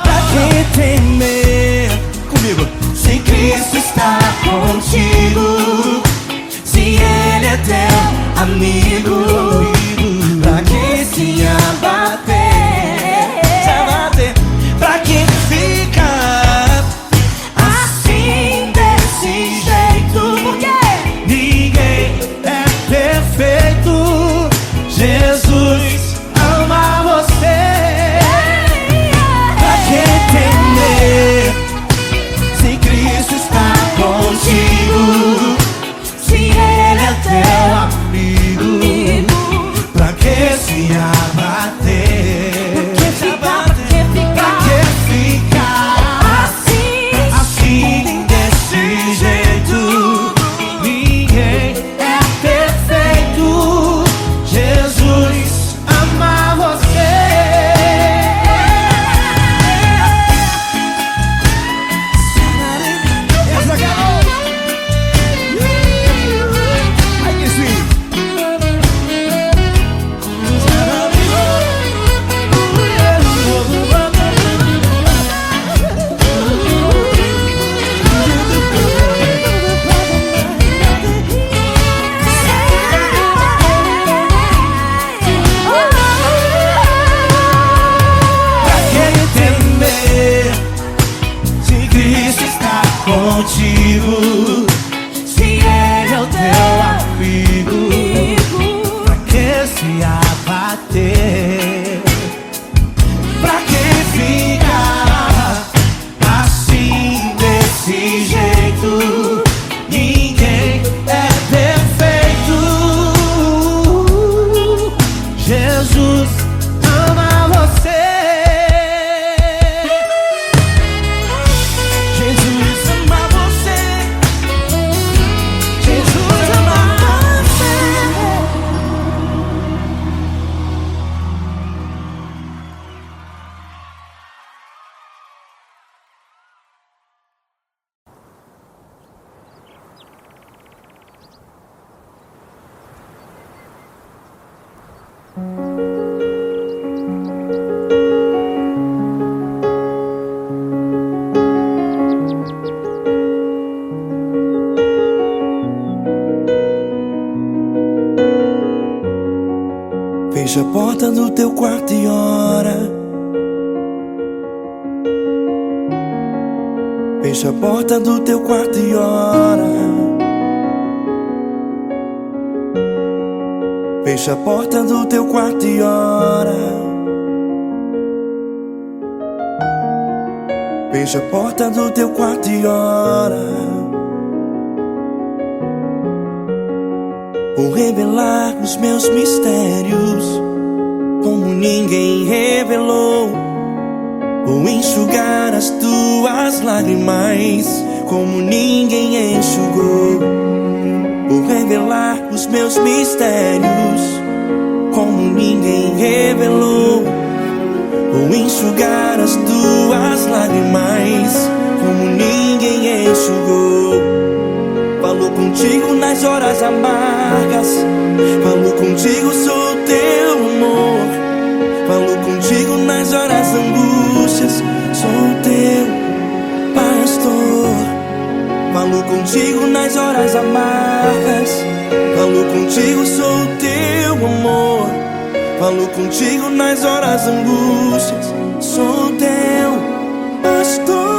Pra que temer? Comigo. Se Cristo está contigo, se Ele é teu amigo, pra que se abater? Pra que ficar assim desse jeito? Porque ninguém é perfeito. Jesus ama você. Pra que temer? Se Cristo está contigo, se Ele é teu amigo, pra que se abater? Pra que ficar assim desse jeito? Ninguém é perfeito. Jesus ama você. Essa garota. Ai, que sweet. Pra que temer? Se Cristo está contigo, se Ele é o teu amigo, pra que se abater? Pra que ficar assim desse jeito? Ninguém é perfeito. Jesus ama você. Jesus ama você. Jesus ama você. Fecha a porta do teu quarto e ora. Fecha a porta do teu quarto e ora. Fecha a porta do teu quarto e ora. Fecha a porta do teu quarto e ora. Vou revelar os meus mistérios como ninguém revelou. Vou enxugar as tuas lágrimas como ninguém enxugou. Vou revelar os meus mistérios como ninguém revelou. Vou enxugar as tuas lágrimas como ninguém enxugou. Falo contigo nas horas amargas, falo contigo, sou teu amor. Falo contigo nas horas angústias, sou teu pastor. Falo contigo nas horas amargas, falo contigo, sou teu amor. Falo contigo nas horas angústias, sou teu pastor.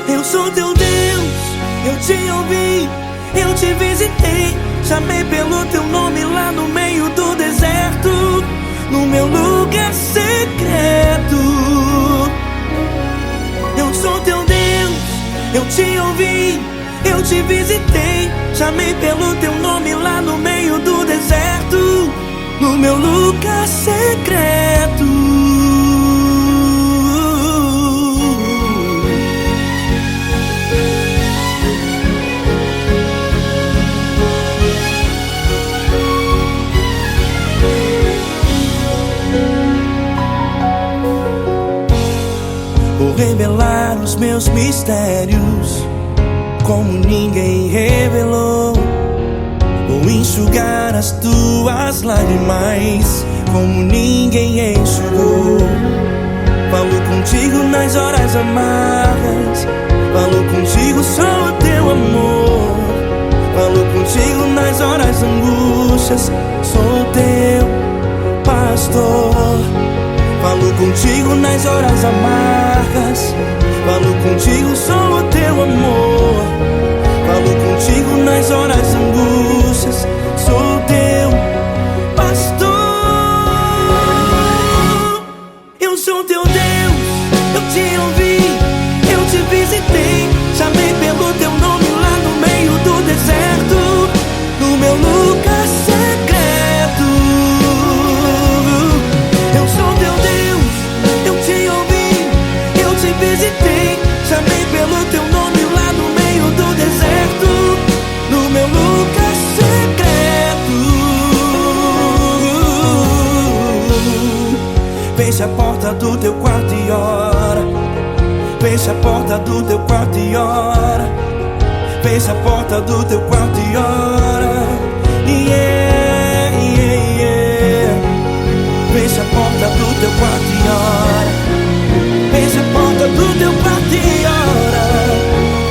Eu sou teu Deus, eu te ouvi, eu te visitei. Chamei pelo teu nome lá no meio do deserto, no meu lugar secreto. Eu sou teu Deus, eu te ouvi, eu te visitei. Chamei pelo teu nome lá no meio do deserto, no meu lugar secreto. Vou revelar os meus mistérios como ninguém revelou. Vou enxugar as tuas lágrimas como ninguém enxugou. Falo contigo nas horas amargas, falo contigo, sou teu amor. Falo contigo nas horas angústias, sou teu pastor. Falo contigo nas horas amargas, falo contigo, sou teu amor. Falo contigo nas horas angústias, sou teu pastor. Eu sou teu Deus, eu te ouvi, eu te visitei. Chamei pelo teu nome lá no meio do deserto, no meu lugar secreto. Eu sou teu Deus, eu te ouvi, eu te visitei. Chamei pelo teu nome lá no meio do deserto, no meu lugar secreto. Fecha a porta do teu quarto e ora. Fecha a porta do teu quarto e ora. Fecha a porta do teu quarto e ora. Yeah, yeah, yeah. Fecha a porta do teu quarto e ora. Fecha a porta do teu quarto e ora.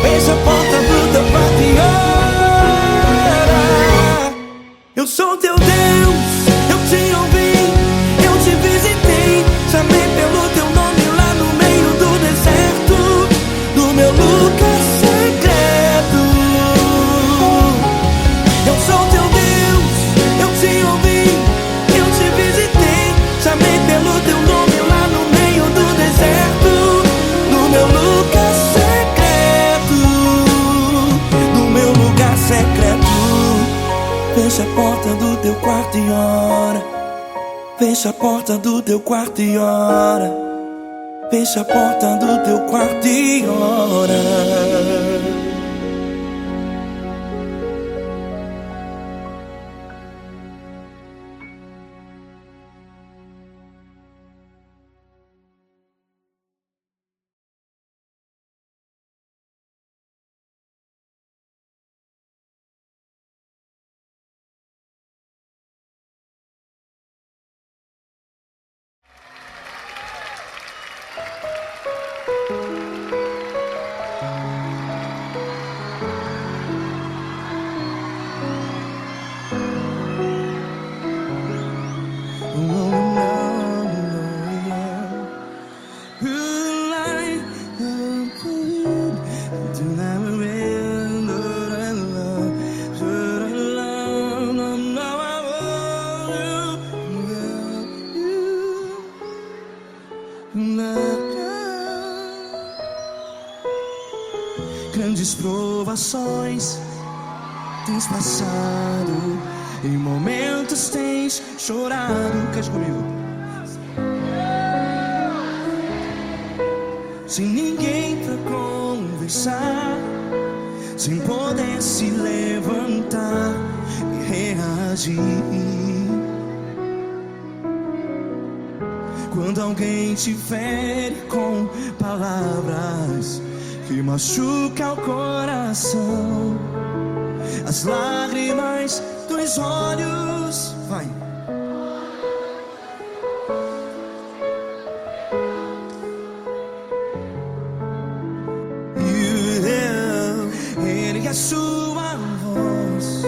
Fecha a porta do teu quarto e ora. Eu sou teu Deus, eu te ouvi, eu te visitei. Chamei pelo teu nome lá no meio do deserto, no meu lugar secreto. Eu sou teu Deus, eu te ouvi, eu te visitei. Chamei pelo teu nome lá no meio do deserto, no meu lugar secreto, no meu lugar secreto. Fecha a porta do teu quarto e ora. Fecha a porta do teu quarto e ora. Fecha a porta do teu quarto e ora. grandes provações tens passado, em momentos tens chorado. Cante comigo. Sem ninguém pra conversar, sem poder se levantar e reagir. Quando alguém te fere com palavras que machucam o coração, as lágrimas dos olhos, vai. Ergue a sua voz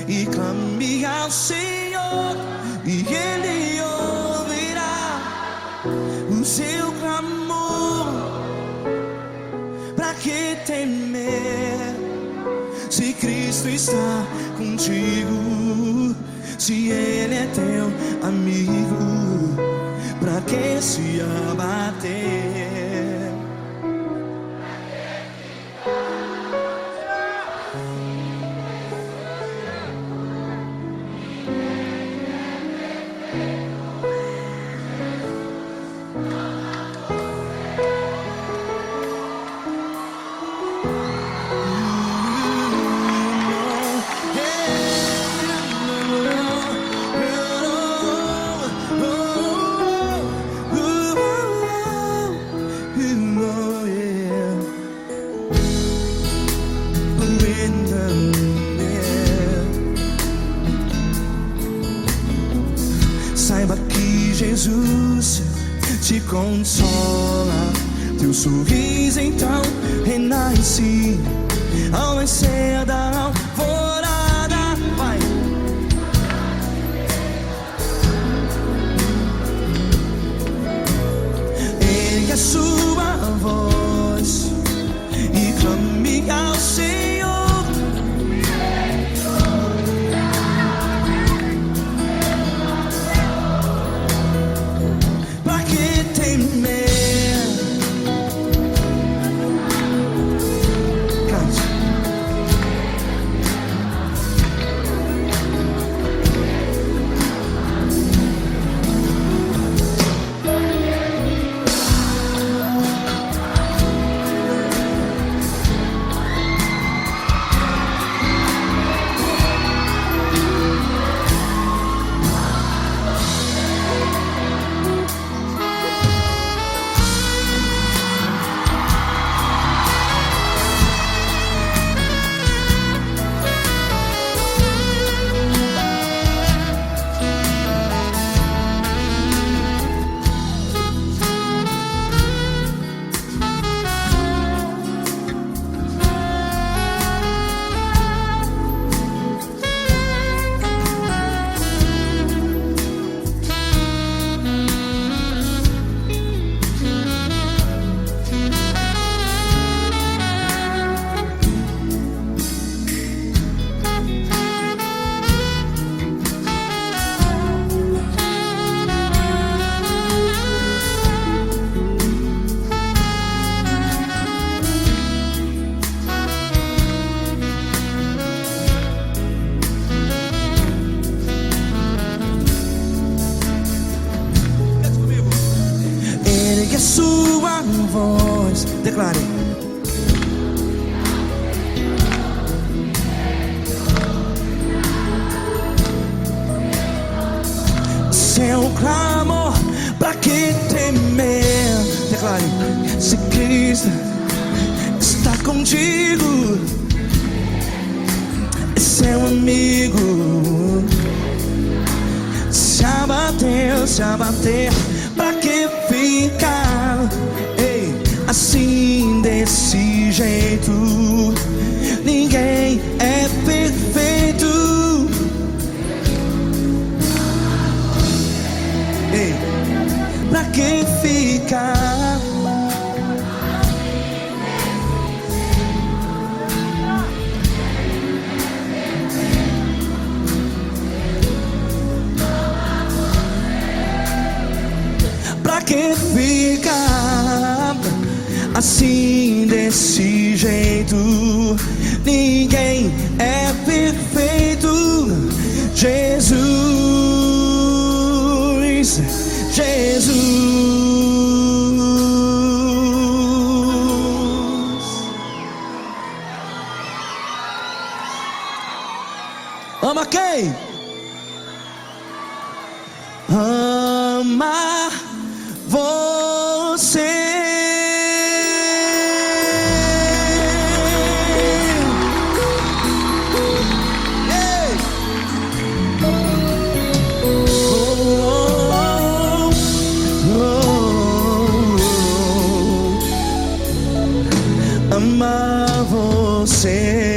e clame ao Senhor, e Ele ouvirá o seu clamor. Pra que temer, se Cristo está contigo? Se Ele é teu amigo, pra que se abater? Saiba que Jesus te consola, teu sorriso então renasce ao nascer da alvorada. Vai. Ergue a sua voz e clame ao Senhor. Sua voz, declare. Seu clamor, pra que temer? Declare. Se Cristo está contigo, é seu amigo. Se abater, pra que ficar assim desse jeito? Ninguém é perfeito. Pra que ficar? Pra que ficar assim desse jeito. Ninguém é perfeito. Jesus, Jesus. Ama quem? Ama você. Ei! Ama você.